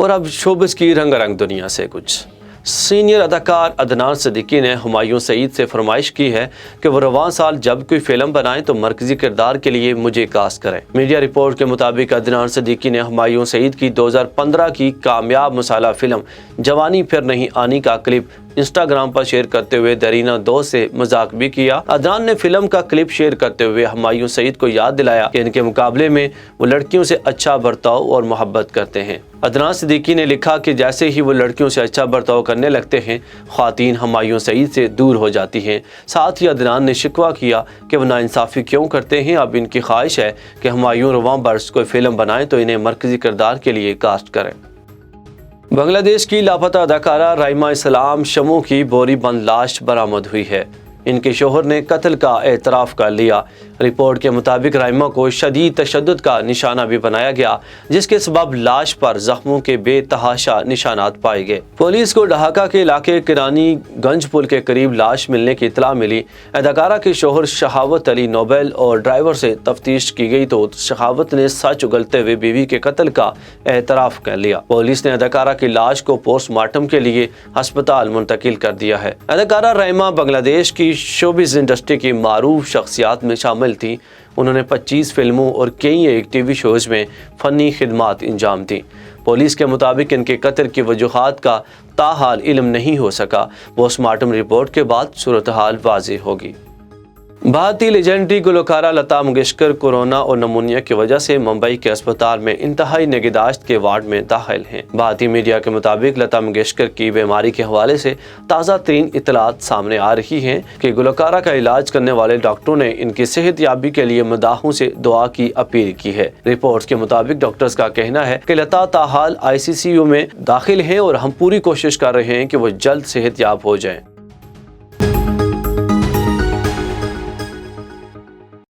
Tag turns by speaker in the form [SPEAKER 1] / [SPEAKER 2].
[SPEAKER 1] اور اب شوبز کی رنگ دنیا سے کچھ۔ سینئر اداکار عدنان صدیقی نے ہمایوں سعید سے فرمائش کی ہے کہ وہ رواں سال جب کوئی فلم بنائیں تو مرکزی کردار کے لیے مجھے کاسٹ کریں۔ میڈیا رپورٹ کے مطابق عدنان صدیقی نے ہمایوں سعید کی 2015 کی کامیاب مصالحہ فلم جوانی پھر نہیں آنی کا کلپ انسٹاگرام پر شیئر کرتے ہوئے دیرینہ دوست سے مذاق بھی کیا۔ عدنان نے فلم کا کلپ شیئر کرتے ہوئے ہمایوں سعید کو یاد دلایا کہ ان کے مقابلے میں وہ لڑکیوں سے اچھا برتاؤ اور محبت کرتے ہیں۔ عدنان صدیقی نے لکھا کہ جیسے ہی وہ لڑکیوں سے اچھا برتاؤ کرنے لگتے ہیں، خواتین ہمایوں سعید سے دور ہو جاتی ہیں۔ ساتھ ہی عدنان نے شکوہ کیا کہ وہ ناانصافی کیوں کرتے ہیں۔ اب ان کی خواہش ہے کہ ہمایوں رواں برس کوئی فلم بنائیں تو انہیں مرکزی کردار کے لیے کاسٹ کریں۔ بنگلہ دیش کی لاپتہ اداکارہ رائمہ اسلام شمو کی بوری بند لاش برآمد ہوئی ہے۔ ان کے شوہر نے قتل کا اعتراف کر لیا۔ رپورٹ کے مطابق رائمہ کو شدید تشدد کا نشانہ بھی بنایا گیا، جس کے سبب لاش پر زخموں کے بے تحاشا نشانات پائے گئے۔ پولیس کو ڈھاکہ کے علاقے کرانی گنج پل کے قریب لاش ملنے کی اطلاع ملی۔ اداکارہ کے شوہر شہاوت علی نوبل اور ڈرائیور سے تفتیش کی گئی تو شہاوت نے سچ اگلتے ہوئے بیوی کے قتل کا اعتراف کر لیا۔ پولیس نے اداکارہ کی لاش کو پوسٹ مارٹم کے لیے ہسپتال منتقل کر دیا ہے۔ اداکارہ رائمہ بنگلہ دیش کی شوبز انڈسٹری کی معروف شخصیات میں شامل تھی۔ انہوں نے 25 فلموں اور کئی ایک ٹی وی شوز میں فنی خدمات انجام دیں۔ پولیس کے مطابق ان کے قتل کی وجوہات کا تاحال علم نہیں ہو سکا۔ پوسٹ مارٹم رپورٹ کے بعد صورتحال واضح ہوگی۔ بھارتی لیجنڈری گلوکارہ لتا منگیشکر کورونا اور نمونیا کی وجہ سے ممبئی کے اسپتال میں انتہائی نگہداشت کے وارڈ میں داخل ہیں۔ بھارتی میڈیا کے مطابق لتا منگیشکر کی بیماری کے حوالے سے تازہ ترین اطلاعات سامنے آ رہی ہیں کہ گلوکارہ کا علاج کرنے والے ڈاکٹروں نے ان کی صحت یابی کے لیے مداحوں سے دعا کی اپیل کی ہے۔ رپورٹس کے مطابق ڈاکٹرز کا کہنا ہے کہ لتا تاحال ICCU میں داخل ہیں اور ہم پوری کوشش کر رہے ہیں کہ وہ جلد صحت یاب ہو جائیں۔